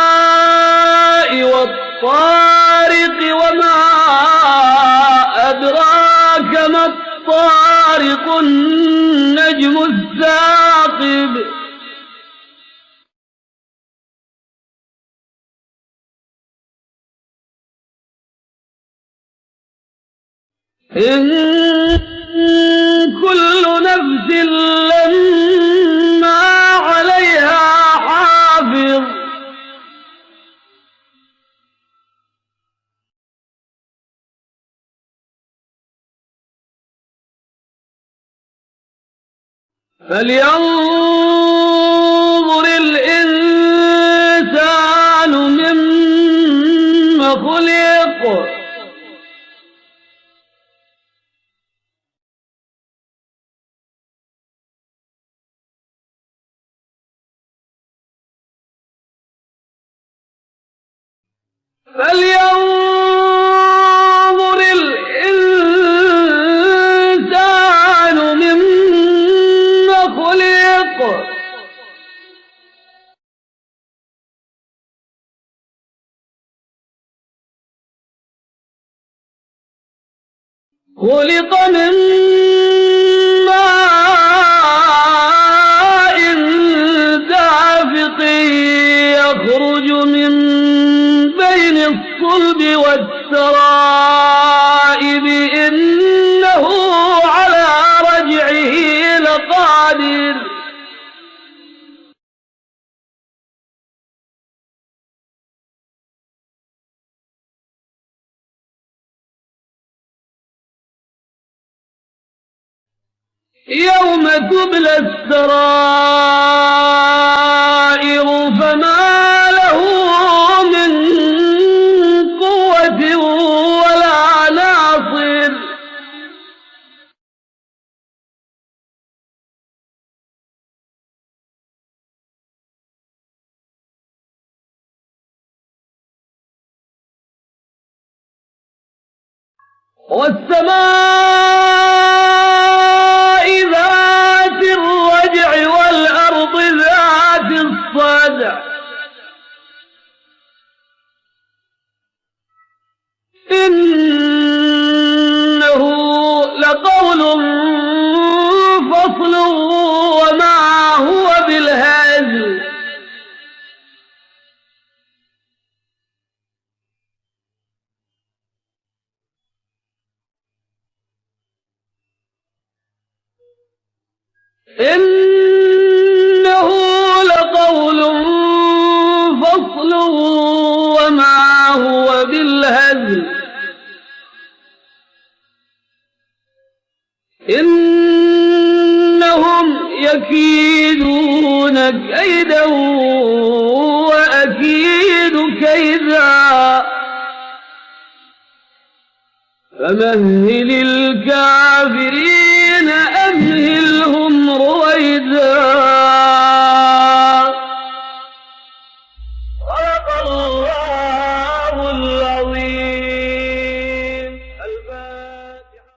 والسماء والطارق وما أدراك ما الطارق النجم الثاقب إن كل نفس لما عليها حافظ فلينظر الإنسان مما خلق فلينظر الإنسان مما خلق خلق من ماء دافق يخرج من بين الصلب والترائب إنه على رجعه لقادر يوم تبلى السرائر فما له من قوة ولا ناصر والسماء ذات الرجع والأرض ذات الصدع إنه لقول فصل وما هو بالهزل إنه لقول فصل وما هو بالهزل إنهم يكيدون كيدا وأكيد كيدا فمهل الكافرين